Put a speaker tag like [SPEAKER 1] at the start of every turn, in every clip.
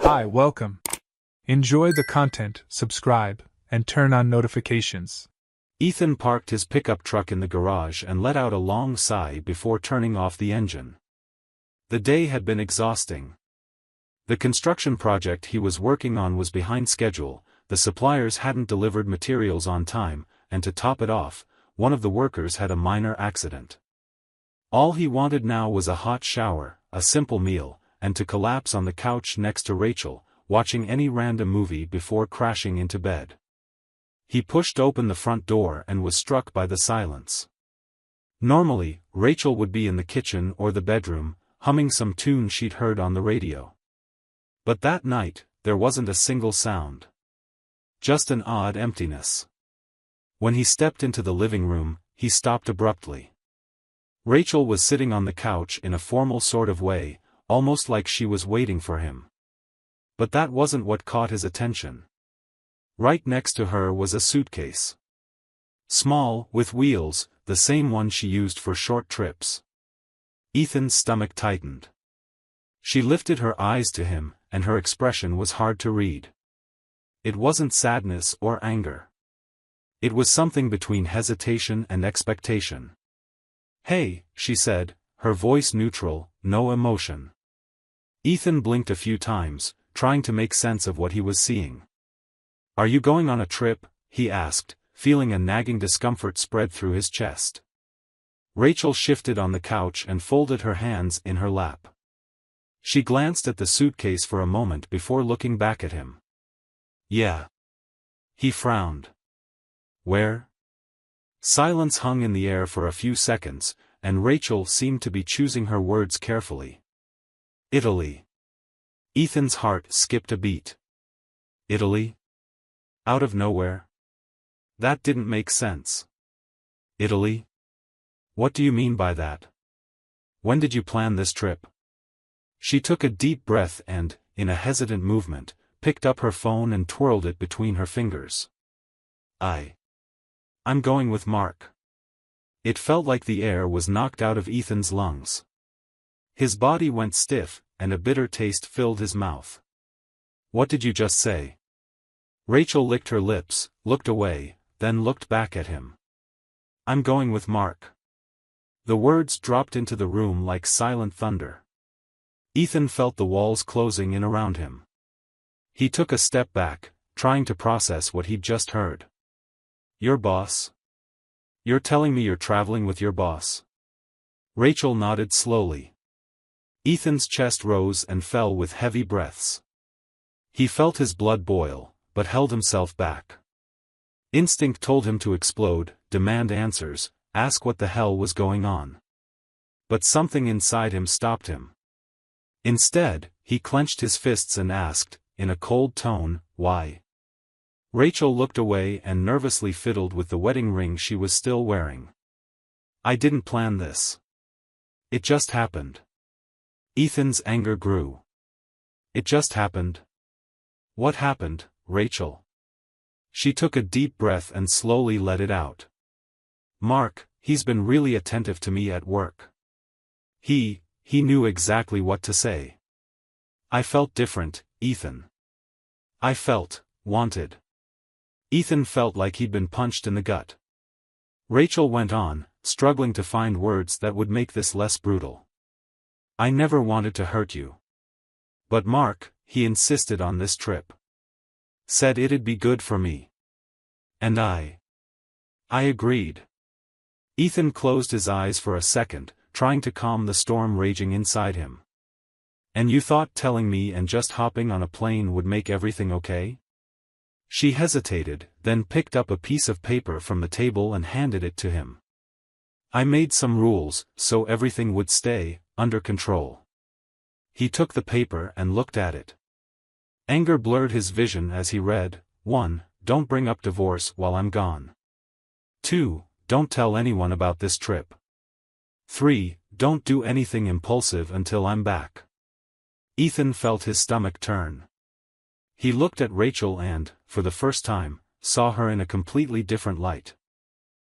[SPEAKER 1] Hi, welcome. Enjoy the content, subscribe, and turn on notifications.
[SPEAKER 2] Ethan parked his pickup truck in the garage and let out a long sigh before turning off the engine. The day had been exhausting. The construction project he was working on was behind schedule, the suppliers hadn't delivered materials on time, and to top it off, one of the workers had a minor accident. All he wanted now was a hot shower, a simple meal, and to collapse on the couch next to Rachel, watching any random movie before crashing into bed. He pushed open the front door and was struck by the silence. Normally, Rachel would be in the kitchen or the bedroom, humming some tune she'd heard on the radio. But that night, there wasn't a single sound. Just an odd emptiness. When he stepped into the living room, he stopped abruptly. Rachel was sitting on the couch in a formal sort of way, almost like she was waiting for him. But that wasn't what caught his attention. Right next to her was a suitcase. Small, with wheels, the same one she used for short trips. Ethan's stomach tightened. She lifted her eyes to him, and her expression was hard to read. It wasn't sadness or anger. It was something between hesitation and expectation. "Hey," she said, her voice neutral, no emotion. Ethan blinked a few times, trying to make sense of what he was seeing. "Are you going on a trip?" he asked, feeling a nagging discomfort spread through his chest. Rachel shifted on the couch and folded her hands in her lap. She glanced at the suitcase for a moment before looking back at him. "Yeah." He frowned. "Where?" Silence hung in the air for a few seconds, and Rachel seemed to be choosing her words carefully. "Italy." Ethan's heart skipped a beat. "Italy? Out of nowhere? That didn't make sense." "Italy? What do you mean by that? When did you plan this trip?" She took a deep breath and, in a hesitant movement, picked up her phone and twirled it between her fingers. I'm going with Mark." It felt like the air was knocked out of Ethan's lungs. His body went stiff, and a bitter taste filled his mouth. "What did you just say?" Rachel licked her lips, looked away, then looked back at him. "I'm going with Mark." The words dropped into the room like silent thunder. Ethan felt the walls closing in around him. He took a step back, trying to process what he'd just heard. "Your boss? You're telling me you're traveling with your boss?" Rachel nodded slowly. Ethan's chest rose and fell with heavy breaths. He felt his blood boil, but held himself back. Instinct told him to explode, demand answers, ask what the hell was going on. But something inside him stopped him. Instead, he clenched his fists and asked, in a cold tone, "Why?" Rachel looked away and nervously fiddled with the wedding ring she was still wearing. "I didn't plan this. It just happened." Ethan's anger grew. "It just happened? What happened, Rachel?" She took a deep breath and slowly let it out. "Mark, he's been really attentive to me at work. He knew exactly what to say. I felt different, Ethan. I felt wanted." Ethan felt like he'd been punched in the gut. Rachel went on, struggling to find words that would make this less brutal. "I never wanted to hurt you. But Mark, he insisted on this trip. Said it'd be good for me. And I agreed." Ethan closed his eyes for a second, trying to calm the storm raging inside him. "And you thought telling me and just hopping on a plane would make everything okay?" She hesitated, then picked up a piece of paper from the table and handed it to him. "I made some rules, so everything would stay under control." He took the paper and looked at it. Anger blurred his vision as he read, 1. Don't bring up divorce while I'm gone. 2. Don't tell anyone about this trip. 3. Don't do anything impulsive until I'm back. Ethan felt his stomach turn. He looked at Rachel and, for the first time, saw her in a completely different light.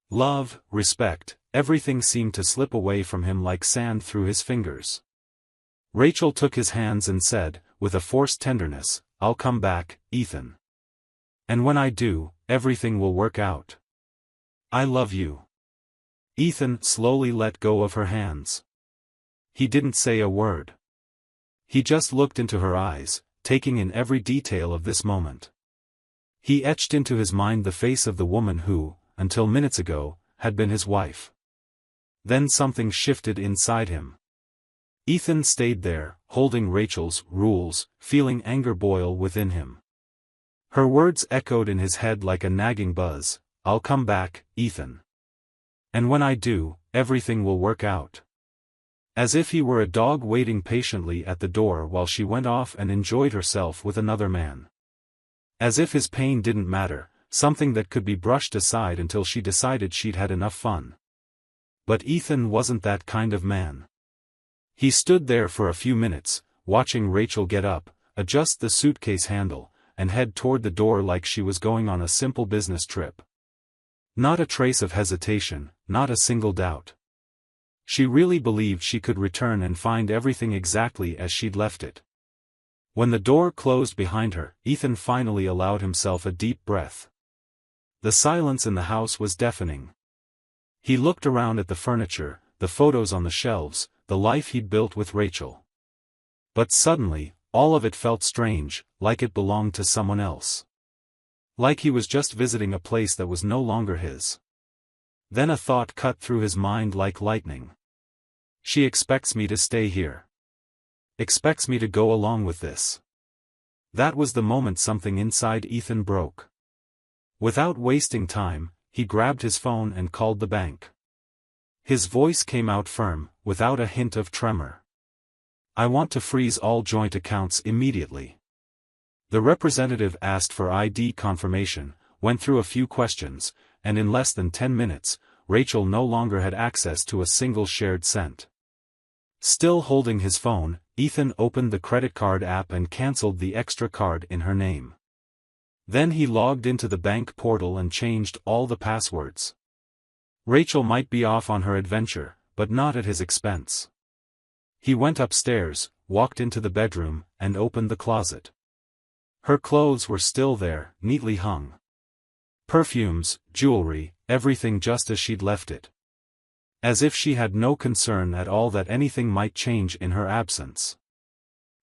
[SPEAKER 2] Love, respect, everything seemed to slip away from him like sand through his fingers. Rachel took his hands and said, with a forced tenderness, "I'll come back, Ethan. And when I do, everything will work out. I love you." Ethan slowly let go of her hands. He didn't say a word. He just looked into her eyes, taking in every detail of this moment. He etched into his mind the face of the woman who, until minutes ago, had been his wife. Then something shifted inside him. Ethan stayed there, holding Rachel's rules, feeling anger boil within him. Her words echoed in his head like a nagging buzz, "I'll come back, Ethan. And when I do, everything will work out." As if he were a dog waiting patiently at the door while she went off and enjoyed herself with another man. As if his pain didn't matter, something that could be brushed aside until she decided she'd had enough fun. But Ethan wasn't that kind of man. He stood there for a few minutes, watching Rachel get up, adjust the suitcase handle, and head toward the door like she was going on a simple business trip. Not a trace of hesitation, not a single doubt. She really believed she could return and find everything exactly as she'd left it. When the door closed behind her, Ethan finally allowed himself a deep breath. The silence in the house was deafening. He looked around at the furniture, the photos on the shelves, the life he'd built with Rachel. But suddenly, all of it felt strange, like it belonged to someone else. Like he was just visiting a place that was no longer his. Then a thought cut through his mind like lightning. She expects me to stay here. Expects me to go along with this. That was the moment something inside Ethan broke. Without wasting time, he grabbed his phone and called the bank. His voice came out firm, without a hint of tremor. "I want to freeze all joint accounts immediately." The representative asked for ID confirmation, went through a few questions, and in less than 10 minutes, Rachel no longer had access to a single shared cent. Still holding his phone, Ethan opened the credit card app and cancelled the extra card in her name. Then he logged into the bank portal and changed all the passwords. Rachel might be off on her adventure, but not at his expense. He went upstairs, walked into the bedroom, and opened the closet. Her clothes were still there, neatly hung. Perfumes, jewelry, everything just as she'd left it. As if she had no concern at all that anything might change in her absence.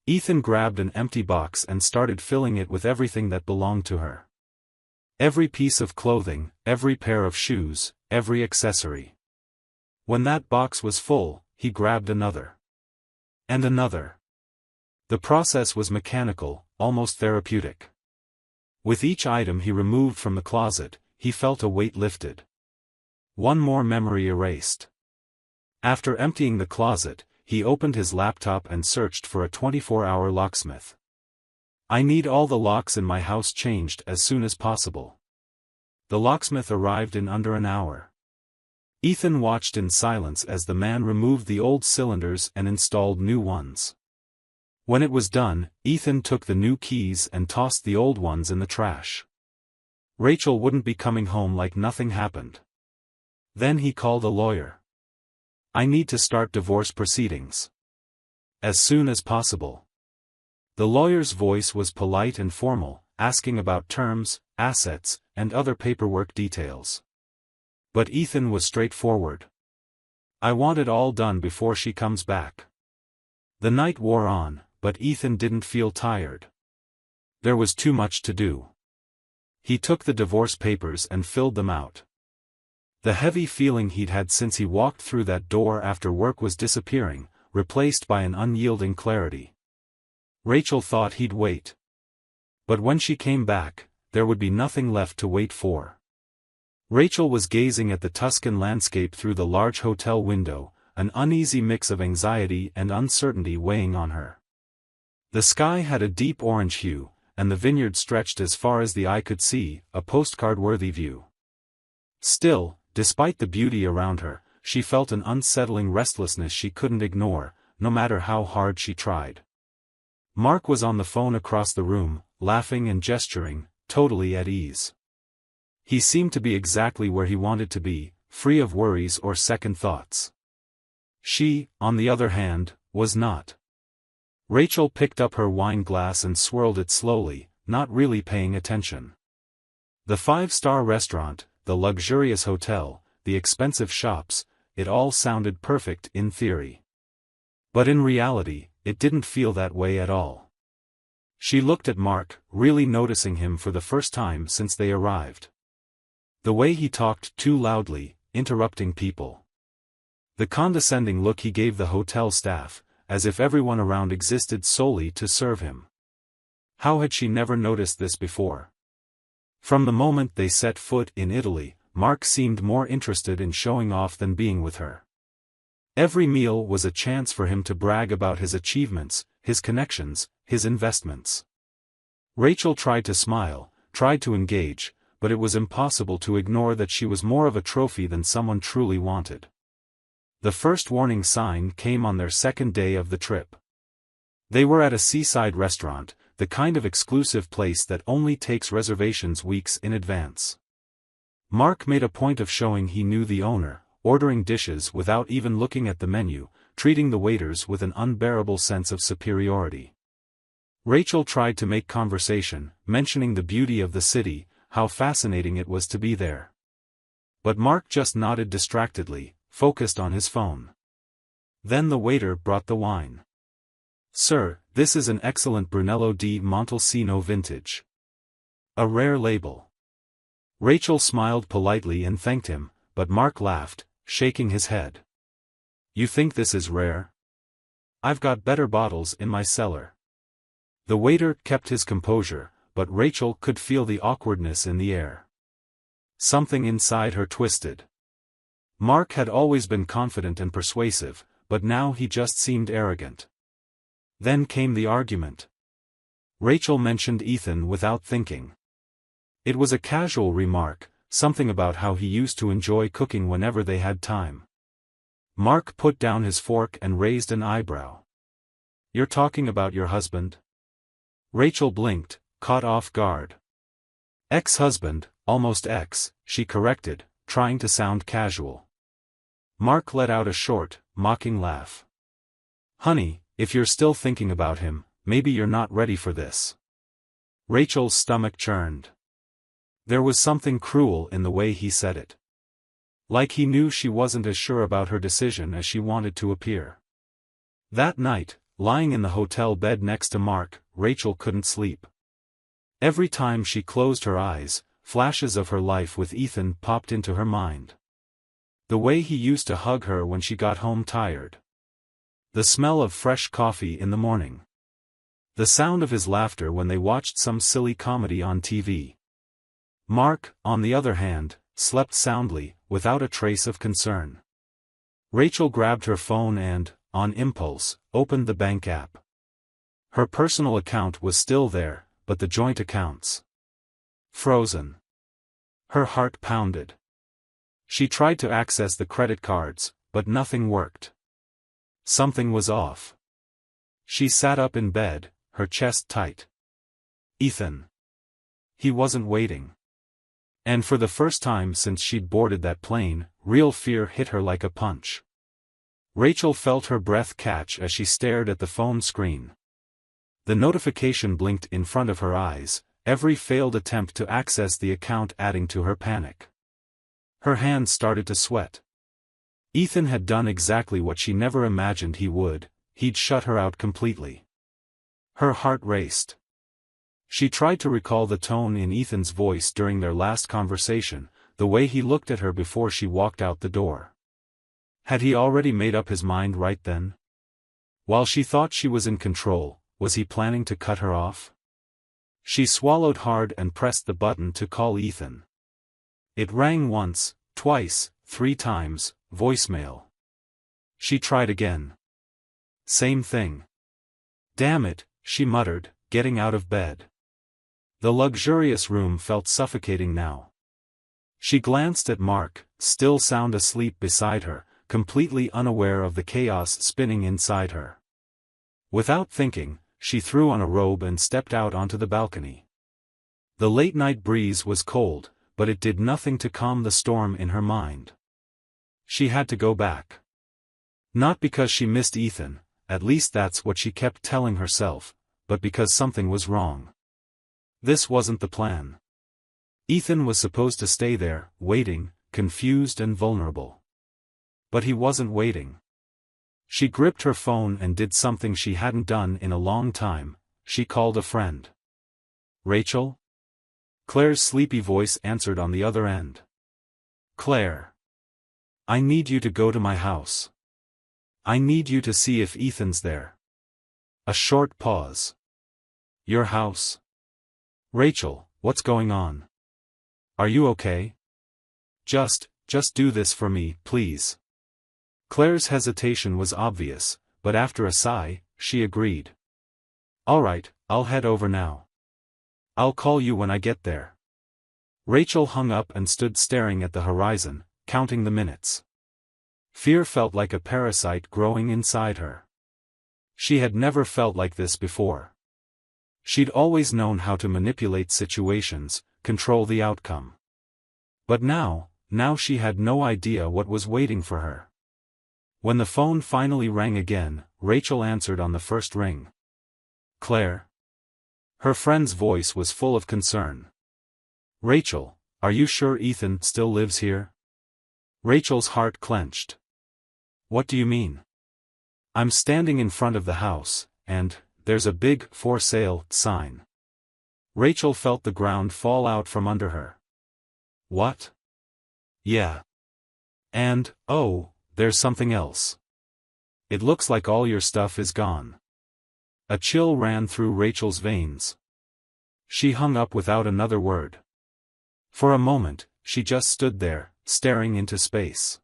[SPEAKER 2] Ethan grabbed an empty box and started filling it with everything that belonged to her. Every piece of clothing, every pair of shoes, every accessory. When that box was full, he grabbed another. And another. The process was mechanical, almost therapeutic. With each item he removed from the closet, he felt a weight lifted. One more memory erased. After emptying the closet, he opened his laptop and searched for a 24-hour locksmith. "I need all the locks in my house changed as soon as possible." The locksmith arrived in under an hour. Ethan watched in silence as the man removed the old cylinders and installed new ones. When it was done, Ethan took the new keys and tossed the old ones in the trash. Rachel wouldn't be coming home like nothing happened. Then he called a lawyer. "I need to start divorce proceedings. As soon as possible." The lawyer's voice was polite and formal, asking about terms, assets, and other paperwork details. But Ethan was straightforward. "I want it all done before she comes back." The night wore on, but Ethan didn't feel tired. There was too much to do. He took the divorce papers and filled them out. The heavy feeling he'd had since he walked through that door after work was disappearing, replaced by an unyielding clarity. Rachel thought he'd wait. But when she came back, there would be nothing left to wait for. Rachel was gazing at the Tuscan landscape through the large hotel window, an uneasy mix of anxiety and uncertainty weighing on her. The sky had a deep orange hue, and the vineyard stretched as far as the eye could see, a postcard-worthy view. Still, despite the beauty around her, she felt an unsettling restlessness she couldn't ignore, no matter how hard she tried. Mark was on the phone across the room, laughing and gesturing, totally at ease. He seemed to be exactly where he wanted to be, free of worries or second thoughts. She, on the other hand, was not. Rachel picked up her wine glass and swirled it slowly, not really paying attention. The five-star restaurant, the luxurious hotel, the expensive shops, it all sounded perfect in theory. But in reality, it didn't feel that way at all. She looked at Mark, really noticing him for the first time since they arrived. The way he talked too loudly, interrupting people. The condescending look he gave the hotel staff, as if everyone around existed solely to serve him. How had she never noticed this before? From the moment they set foot in Italy, Mark seemed more interested in showing off than being with her. Every meal was a chance for him to brag about his achievements, his connections, his investments. Rachel tried to smile, tried to engage, but it was impossible to ignore that she was more of a trophy than someone truly wanted. The first warning sign came on their second day of the trip. They were at a seaside restaurant, the kind of exclusive place that only takes reservations weeks in advance. Mark made a point of showing he knew the owner, ordering dishes without even looking at the menu, treating the waiters with an unbearable sense of superiority. Rachel tried to make conversation, mentioning the beauty of the city, how fascinating it was to be there. But Mark just nodded distractedly, focused on his phone. Then the waiter brought the wine. "Sir, this is an excellent Brunello di Montalcino vintage. A rare label." Rachel smiled politely and thanked him, but Mark laughed, shaking his head. "You think this is rare? I've got better bottles in my cellar." The waiter kept his composure, but Rachel could feel the awkwardness in the air. Something inside her twisted. Mark had always been confident and persuasive, but now he just seemed arrogant. Then came the argument. Rachel mentioned Ethan without thinking. It was a casual remark, something about how he used to enjoy cooking whenever they had time. Mark put down his fork and raised an eyebrow. "You're talking about your husband?" Rachel blinked, caught off guard. "Ex-husband, almost ex," she corrected, trying to sound casual. Mark let out a short, mocking laugh. "Honey, if you're still thinking about him, maybe you're not ready for this." Rachel's stomach churned. There was something cruel in the way he said it. Like he knew she wasn't as sure about her decision as she wanted to appear. That night, lying in the hotel bed next to Mark, Rachel couldn't sleep. Every time she closed her eyes, flashes of her life with Ethan popped into her mind. The way he used to hug her when she got home tired. The smell of fresh coffee in the morning. The sound of his laughter when they watched some silly comedy on TV. Mark, on the other hand, slept soundly, without a trace of concern. Rachel grabbed her phone and, on impulse, opened the bank app. Her personal account was still there, but the joint accounts. Frozen. Her heart pounded. She tried to access the credit cards, but nothing worked. Something was off. She sat up in bed, her chest tight. Ethan. He wasn't waiting. And for the first time since she'd boarded that plane, real fear hit her like a punch. Rachel felt her breath catch as she stared at the phone screen. The notification blinked in front of her eyes, every failed attempt to access the account adding to her panic. Her hands started to sweat. Ethan had done exactly what she never imagined he would, he'd shut her out completely. Her heart raced. She tried to recall the tone in Ethan's voice during their last conversation, the way he looked at her before she walked out the door. Had he already made up his mind right then? While she thought she was in control, was he planning to cut her off? She swallowed hard and pressed the button to call Ethan. It rang once, twice, 3 times, voicemail. She tried again. Same thing. "Damn it," she muttered, getting out of bed. The luxurious room felt suffocating now. She glanced at Mark, still sound asleep beside her, completely unaware of the chaos spinning inside her. Without thinking, she threw on a robe and stepped out onto the balcony. The late-night breeze was cold, but it did nothing to calm the storm in her mind. She had to go back. Not because she missed Ethan, at least that's what she kept telling herself, but because something was wrong. This wasn't the plan. Ethan was supposed to stay there, waiting, confused and vulnerable. But he wasn't waiting. She gripped her phone and did something she hadn't done in a long time. She called a friend. "Rachel?" Claire's sleepy voice answered on the other end. "Claire. I need you to go to my house. I need you to see if Ethan's there." A short pause. "Your house? Rachel, what's going on? Are you okay? Just do this for me, please." Claire's hesitation was obvious, but after a sigh, she agreed. "All right, I'll head over now. I'll call you when I get there." Rachel hung up and stood staring at the horizon, counting the minutes. Fear felt like a parasite growing inside her. She had never felt like this before. She'd always known how to manipulate situations, control the outcome. But now she had no idea what was waiting for her. When the phone finally rang again, Rachel answered on the first ring. "Claire?" Her friend's voice was full of concern. "Rachel, are you sure Ethan still lives here?" Rachel's heart clenched. "What do you mean?" "I'm standing in front of the house, and there's a big 'for sale' sign." Rachel felt the ground fall out from under her. "What?" "Yeah. And, oh, there's something else. It looks like all your stuff is gone." A chill ran through Rachel's veins. She hung up without another word. For a moment, she just stood there, staring into space.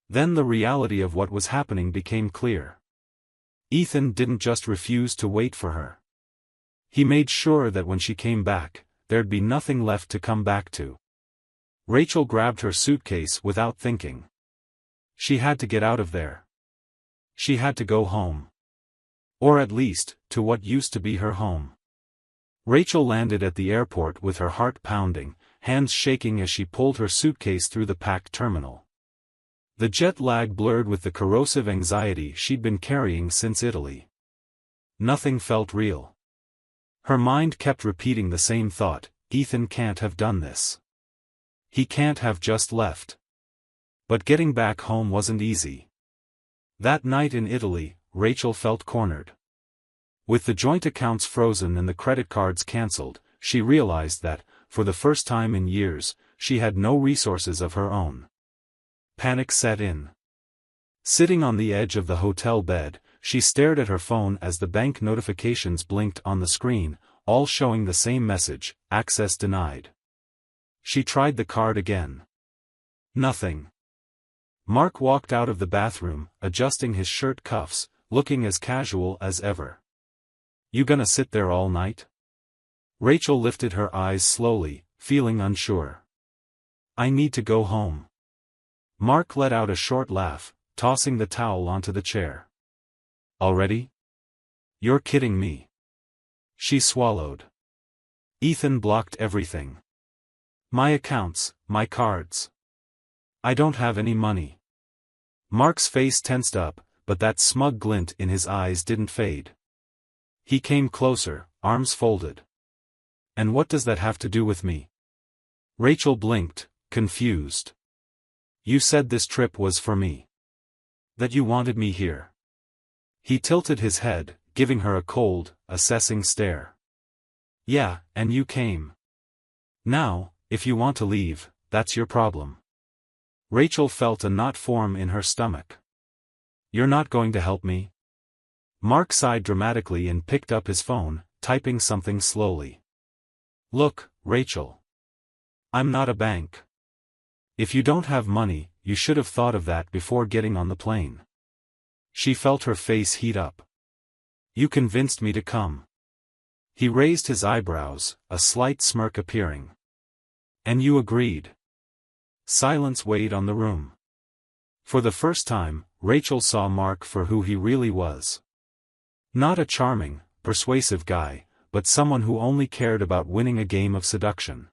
[SPEAKER 2] Then the reality of what was happening became clear. Ethan didn't just refuse to wait for her. He made sure that when she came back, there'd be nothing left to come back to. Rachel grabbed her suitcase without thinking. She had to get out of there. She had to go home. Or at least, to what used to be her home. Rachel landed at the airport with her heart pounding, hands shaking as she pulled her suitcase through the packed terminal. The jet lag blurred with the corrosive anxiety she'd been carrying since Italy. Nothing felt real. Her mind kept repeating the same thought: Ethan can't have done this. He can't have just left. But getting back home wasn't easy. That night in Italy, Rachel felt cornered. With the joint accounts frozen and the credit cards cancelled, she realized that, for the first time in years, she had no resources of her own. Panic set in. Sitting on the edge of the hotel bed, she stared at her phone as the bank notifications blinked on the screen, all showing the same message: access denied. She tried the card again. Nothing. Mark walked out of the bathroom, adjusting his shirt cuffs, looking as casual as ever. "You gonna sit there all night?" Rachel lifted her eyes slowly, feeling unsure. "I need to go home." Mark let out a short laugh, tossing the towel onto the chair. "Already? You're kidding me." She swallowed. "Ethan blocked everything. My accounts, my cards. I don't have any money." Mark's face tensed up, but that smug glint in his eyes didn't fade. He came closer, arms folded. "And what does that have to do with me?" Rachel blinked, confused. "You said this trip was for me. That you wanted me here." He tilted his head, giving her a cold, assessing stare. "Yeah, and you came. Now, if you want to leave, that's your problem." Rachel felt a knot form in her stomach. "You're not going to help me?" Mark sighed dramatically and picked up his phone, typing something slowly. "Look, Rachel. I'm not a bank. If you don't have money, you should have thought of that before getting on the plane." She felt her face heat up. "You convinced me to come." He raised his eyebrows, a slight smirk appearing. "And you agreed." Silence weighed on the room. For the first time, Rachel saw Mark for who he really was. Not a charming, persuasive guy, but someone who only cared about winning a game of seduction.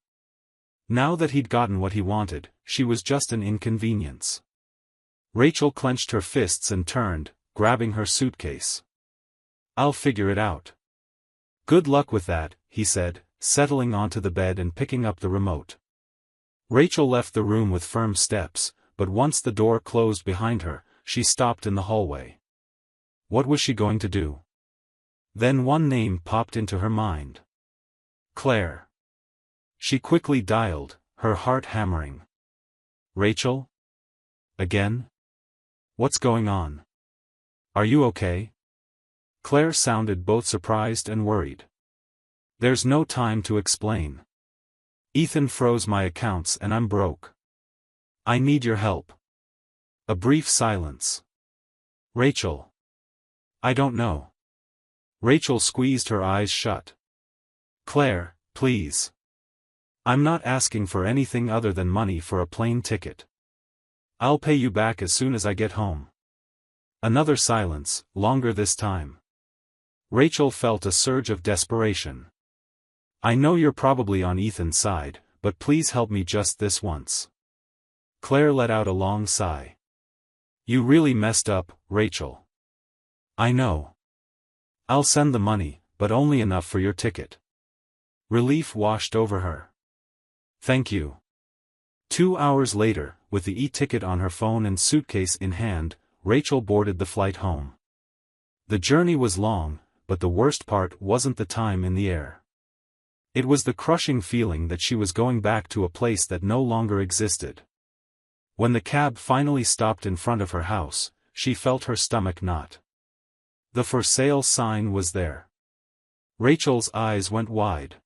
[SPEAKER 2] Now that he'd gotten what he wanted, she was just an inconvenience. Rachel clenched her fists and turned, grabbing her suitcase. "I'll figure it out." "Good luck with that," he said, settling onto the bed and picking up the remote. Rachel left the room with firm steps, but once the door closed behind her, she stopped in the hallway. What was she going to do? Then one name popped into her mind. Claire. She quickly dialed, her heart hammering. "Rachel? Again? What's going on? Are you okay?" Claire sounded both surprised and worried. "There's no time to explain. Ethan froze my accounts and I'm broke. I need your help." A brief silence. "Rachel. I don't know." Rachel squeezed her eyes shut. "Claire, please. I'm not asking for anything other than money for a plane ticket. I'll pay you back as soon as I get home." Another silence, longer this time. Rachel felt a surge of desperation. "I know you're probably on Ethan's side, but please help me just this once." Claire let out a long sigh. "You really messed up, Rachel." "I know. I'll send the money, but only enough for your ticket." Relief washed over her. "Thank you." 2 hours later, with the e-ticket on her phone and suitcase in hand, Rachel boarded the flight home. The journey was long, but the worst part wasn't the time in the air. It was the crushing feeling that she was going back to a place that no longer existed. When the cab finally stopped in front of her house, she felt her stomach knot. The for sale sign was there. Rachel's eyes went wide.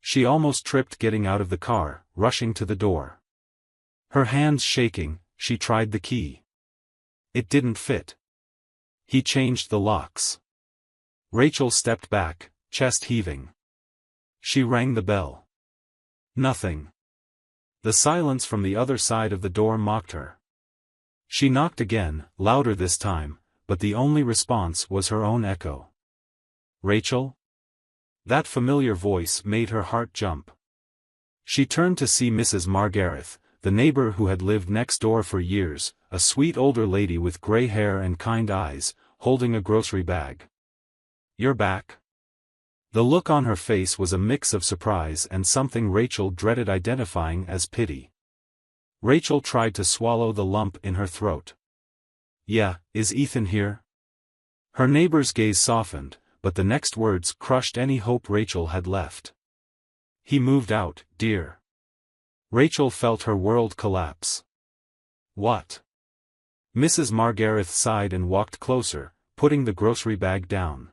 [SPEAKER 2] She almost tripped getting out of the car, rushing to the door. Her hands shaking, she tried the key. It didn't fit. He changed the locks. Rachel stepped back, chest heaving. She rang the bell. Nothing. The silence from the other side of the door mocked her. She knocked again, louder this time, but the only response was her own echo. "Rachel?" That familiar voice made her heart jump. She turned to see Mrs. Margareth, the neighbor who had lived next door for years, a sweet older lady with gray hair and kind eyes, holding a grocery bag. "You're back?" The look on her face was a mix of surprise and something Rachel dreaded identifying as pity. Rachel tried to swallow the lump in her throat. "Yeah, is Ethan here?" Her neighbor's gaze softened, but the next words crushed any hope Rachel had left. "He moved out, dear." Rachel felt her world collapse. "What?" Mrs. Margareth sighed and walked closer, putting the grocery bag down.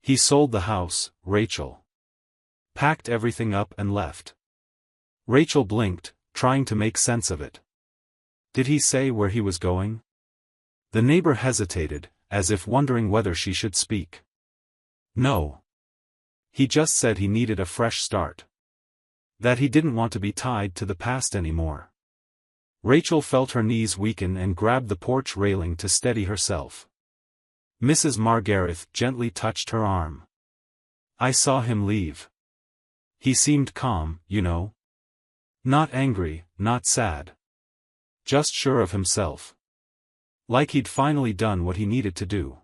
[SPEAKER 2] "He sold the house, Rachel. Packed everything up and left." Rachel blinked, trying to make sense of it. "Did he say where he was going?" The neighbor hesitated, as if wondering whether she should speak. "No. He just said he needed a fresh start. That he didn't want to be tied to the past anymore." Rachel felt her knees weaken and grabbed the porch railing to steady herself. Mrs. Margareth gently touched her arm. "I saw him leave. He seemed calm, you know. Not angry, not sad. Just sure of himself. Like he'd finally done what he needed to do."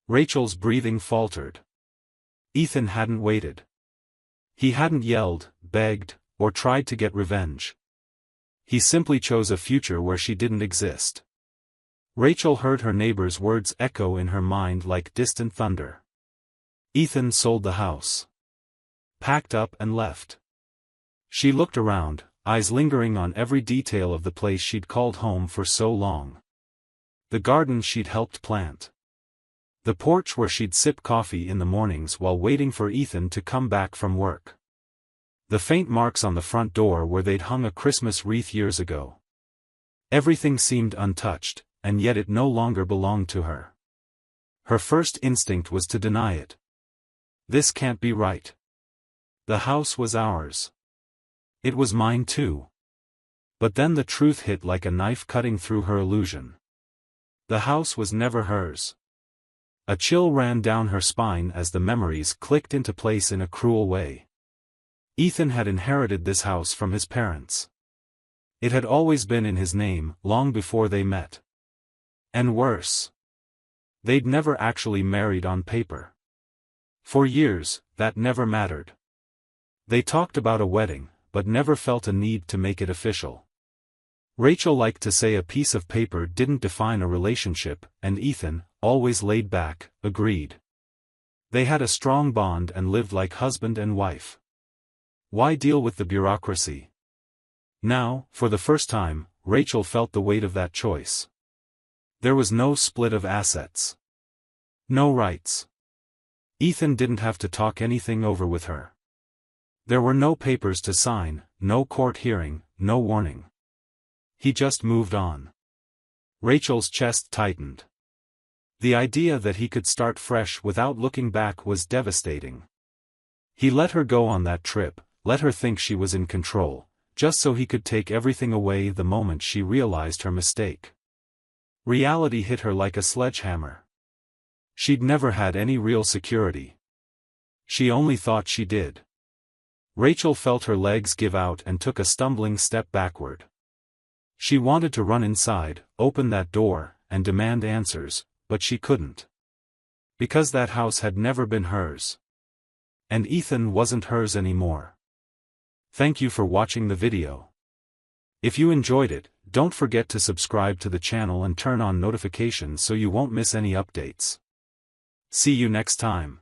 [SPEAKER 2] Rachel's breathing faltered. Ethan hadn't waited. He hadn't yelled, begged, or tried to get revenge. He simply chose a future where she didn't exist. Rachel heard her neighbor's words echo in her mind like distant thunder. Ethan sold the house. Packed up and left. She looked around, eyes lingering on every detail of the place she'd called home for so long. The garden she'd helped plant. The porch where she'd sip coffee in the mornings while waiting for Ethan to come back from work. The faint marks on the front door where they'd hung a Christmas wreath years ago. Everything seemed untouched, and yet it no longer belonged to her. Her first instinct was to deny it. "This can't be right. The house was ours. It was mine too." But then the truth hit like a knife cutting through her illusion. The house was never hers. A chill ran down her spine as the memories clicked into place in a cruel way. Ethan had inherited this house from his parents. It had always been in his name, long before they met. And worse. They'd never actually married on paper. For years, that never mattered. They talked about a wedding, but never felt a need to make it official. Rachel liked to say a piece of paper didn't define a relationship, and Ethan, always laid back, agreed. They had a strong bond and lived like husband and wife. Why deal with the bureaucracy? Now, for the first time, Rachel felt the weight of that choice. There was no split of assets. No rights. Ethan didn't have to talk anything over with her. There were no papers to sign, no court hearing, no warning. He just moved on. Rachel's chest tightened. The idea that he could start fresh without looking back was devastating. He let her go on that trip, let her think she was in control, just so he could take everything away the moment she realized her mistake. Reality hit her like a sledgehammer. She'd never had any real security. She only thought she did. Rachel felt her legs give out and took a stumbling step backward. She wanted to run inside, open that door, and demand answers, but she couldn't. Because that house had never been hers. And Ethan wasn't hers anymore. Thank you for watching the video. If you enjoyed it, don't forget to subscribe to the channel and turn on notifications so you won't miss any updates. See you next time.